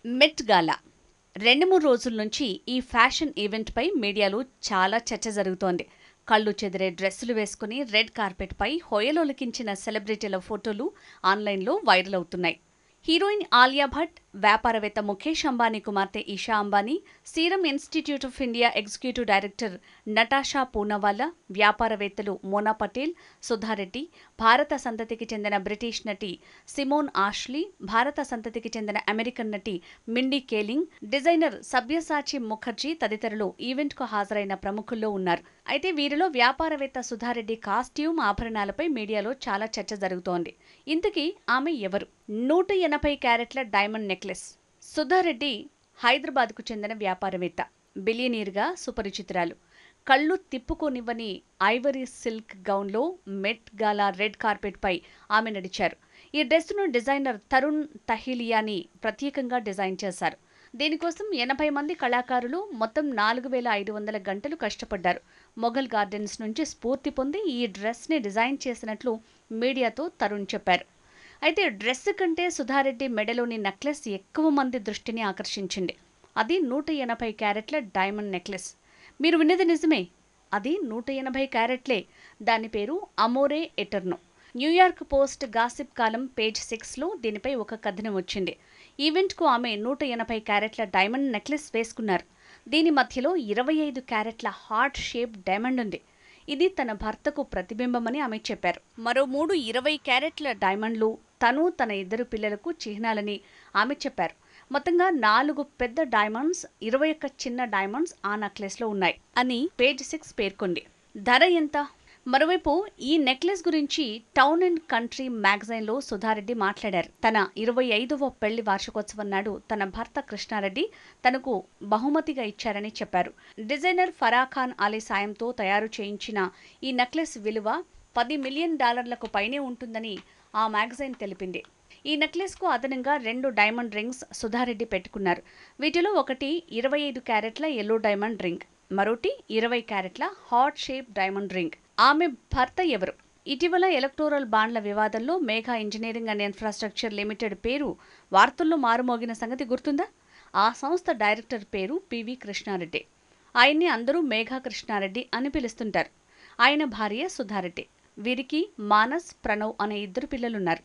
మెట్ గాలా 2-3 రోజుల నుంచి ఈ ఫ్యాషన్ ఈవెంట్‌పై మీడియాలో చాలా చర్చ జరుగుతోంది. కళ్ళు చెదిరే డ్రెస్సులు వేసుకుని రెడ్ కార్పెట్‌పై హొయలొలికించిన సెలబ్రిటీల ఫోటోలు ఆన్‌లైన్‌లో వైరల్ అవుతున్నాయి. హీరోయిన్ ఆలియా భట్, వ్యాపారవేత్త ముఖేష్ అంబానీ కుమార్తె Isha Ambani, serum institute of India executive director Natasha Poonawalla, వ్యాపారవేత్తలు మోనా పటేల్, సుధారెడ్డి, భారత సంతతికి చెందిన బ్రిటిష్ నటి సిమోన్ ఆష్లీ, భారత సంతతికి చెందిన అమెరికన్ నటి మిండీ కేలింగ్, డిజైనర్ సబ్యసాచి ముఖర్జీ తదితరులు ఈవెంట్కు హాజరైన ప్రముఖుల్లో ఉన్నారు. అయితే వీరిలో వ్యాపారవేత్త సుధారెడ్డి కాస్ట్యూమ్, ఆభరణాలపై మీడియాలో చాలా చర్చ జరుగుతోంది. ఇంతకీ ఆమె ఎవరు? 180 క్యారెట్ల డైమండ్ నెక్లెస్. సుధారెడ్డి హైదరాబాద్కు చెందిన వ్యాపారవేత్త, బిలియనీర్గా సుపరిచితురాలు. కళ్ళు తిప్పుకోనివ్వని ఐవరీ సిల్క్ గౌన్లో మెట్ గాలా రెడ్ కార్పెట్పై ఆమె నడిచారు. ఈ డ్రెస్సును డిజైనర్ తరుణ్ తహిలియాని ప్రత్యేకంగా డిజైన్ చేశారు. దీనికోసం 80 మంది కళాకారులు మొత్తం 4500 గంటలు కష్టపడ్డారు. మొఘల్ గార్డెన్స్ నుంచి స్ఫూర్తి పొంది ఈ డ్రెస్ని డిజైన్ చేసినట్లు మీడియాతో తరుణ్ చెప్పారు. అయితే డ్రెస్ కంటే సుధారెడ్డి మెడలోని నెక్లెస్ ఎక్కువ మంది దృష్టిని ఆకర్షించింది. అది 180 క్యారెట్ల డైమండ్ నెక్లెస్. మీరు విన్నది నిజమే, అది 180 క్యారెట్లే. దాని పేరు అమోరే ఎటర్నో. న్యూయార్క్ పోస్ట్ గాసిప్ కాలం పేజ్ 6లో దీనిపై ఒక కథనం వచ్చింది. ఈవెంట్కు ఆమె 180 క్యారెట్ల డైమండ్ నెక్లెస్ వేసుకున్నారు. దీని మధ్యలో 25 క్యారెట్ల హార్ట్ షేప్ డైమండ్ ఉంది. ఇది తన భర్తకు ప్రతిబింబమని ఆమె చెప్పారు. మరో 3 20 క్యారెట్ల డైమండ్లు తను, తన 2 పిల్లలకు చిహ్నాలని ఆమె చెప్పారు. మొత్తంగా 4 పెద్ద డైమండ్స్, 21 చిన్న డైమండ్స్ ఆ నెక్లెస్లో ఉన్నాయి అని పేజ్ 6 పేర్కొంది. ధర ఎంత? మరోవైపు ఈ నెక్లెస్ గురించి టౌన్ అండ్ కంట్రీ మ్యాగజైన్లో సుధారెడ్డి మాట్లాడారు. తన 25వ పెళ్లి వార్షికోత్సవం నాడు తన భర్త కృష్ణారెడ్డి తనకు బహుమతిగా ఇచ్చారని చెప్పారు. డిజైనర్ ఫరాఖాన్ అలీ సాయంతో తయారు చేయించిన ఈ నెక్లెస్ విలువ $10 మిలియన్ పైనే ఉంటుందని ఆ మ్యాగజైన్ తెలిపింది. ఈ నెక్లెస్కు అదనంగా 2 డైమండ్ రింగ్స్ సుధారెడ్డి పెట్టుకున్నారు. వీటిలో ఒకటి 25 క్యారెట్ల ఎల్లో డైమండ్ రింగ్, మరోటి 20 క్యారెట్ల హార్ట్ షేప్ డైమండ్ రింగ్. ఆమె భర్త ఎవరు? ఇటీవల ఎలక్టోరల్ బాండ్ల వివాదంలో Megha engineering and infrastructure limited పేరు వార్తల్లో మారుమోగిన సంగతి గుర్తుందా? ఆ సంస్థ డైరెక్టర్ పేరు పివి కృష్ణారెడ్డి. ఆయన్ని అందరూ మేఘా కృష్ణారెడ్డి అని పిలుస్తుంటారు. ఆయన భార్య సుధారెడ్డి. వీరికి మానస్, ప్రణవ్ అనే 2 పిల్లలున్నారు.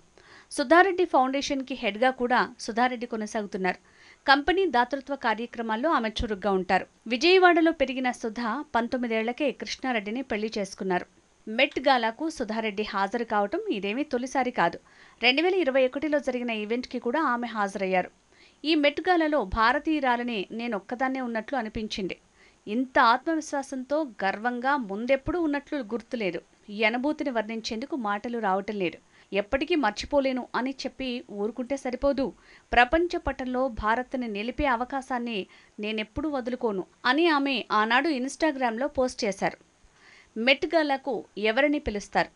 సుధారెడ్డి ఫౌండేషన్కి హెడ్గా కూడా సుధారెడ్డి కొనసాగుతున్నారు. కంపెనీ దాతృత్వ కార్యక్రమాల్లో ఆమె చురుగ్గా ఉంటారు. విజయవాడలో పెరిగిన సుధా 19 ఏళ్లకే కృష్ణారెడ్డిని పెళ్లి చేసుకున్నారు. మెట్ గాలాకు సుధారెడ్డి హాజరు కావటం ఇదేమీ తొలిసారి కాదు. 2021లో జరిగిన ఈవెంట్కి కూడా ఆమె హాజరయ్యారు. ఈ మెట్ గాలాలో భారతీయురాలని నేనొక్కదాన్నే ఉన్నట్లు అనిపించింది. ఇంత ఆత్మవిశ్వాసంతో, గర్వంగా ముందెప్పుడూ ఉన్నట్లు గుర్తులేదు. ఈ అనుభూతిని వర్ణించేందుకు మాటలు రావటం లేదు. ఎప్పటికీ మర్చిపోలేను అని చెప్పి ఊరుకుంటే సరిపోదు. ప్రపంచ పటంలో భారత్ని నిలిపే అవకాశాన్ని నేనెప్పుడూ వదులుకోను అని ఆమె ఆనాడు ఇన్స్టాగ్రామ్లో పోస్ట్ చేశారు. మెట్ గాలాకు ఎవరిని పిలుస్తారు?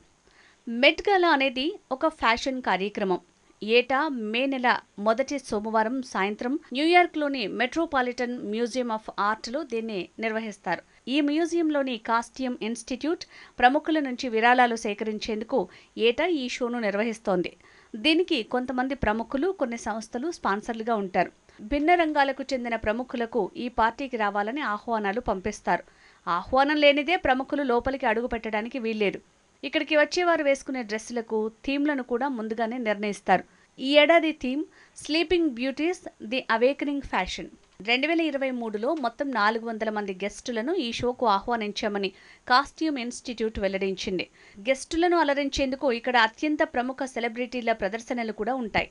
మెట్ గాలా అనేది ఒక ఫ్యాషన్ కార్యక్రమం. ఏటా మే నెల మొదటి సోమవారం సాయంత్రం న్యూయార్క్లోని మెట్రోపాలిటన్ మ్యూజియం ఆఫ్ ఆర్ట్లో దీన్ని నిర్వహిస్తారు. ఈ మ్యూజియంలోని కాస్ట్యూమ్ ఇన్స్టిట్యూట్ ప్రముఖుల నుంచి విరాళాలు సేకరించేందుకు ఏటా ఈ షోను నిర్వహిస్తోంది. దీనికి కొంతమంది ప్రముఖులు, కొన్ని సంస్థలు స్పాన్సర్లుగా ఉంటారు. భిన్న రంగాలకు చెందిన ప్రముఖులకు ఈ పార్టీకి రావాలని ఆహ్వానాలు పంపిస్తారు. ఆహ్వానం లేనిదే ప్రముఖులు లోపలికి అడుగు పెట్టడానికి వీల్లేదు. ఇక్కడికి వచ్చేవారు వేసుకునే డ్రెస్సులకు థీమ్లను కూడా ముందుగానే నిర్ణయిస్తారు. ఈ ఏడాది theme sleeping beauties the awakening fashion. 2023లో మొత్తం 400 మంది గెస్టులను ఈ షోకు ఆహ్వానించామని కాస్ట్యూమ్ ఇన్స్టిట్యూట్ వెల్లడించింది. గెస్టులను అలరించేందుకు ఇక్కడ అత్యంత ప్రముఖ సెలబ్రిటీల ప్రదర్శనలు కూడా ఉంటాయి.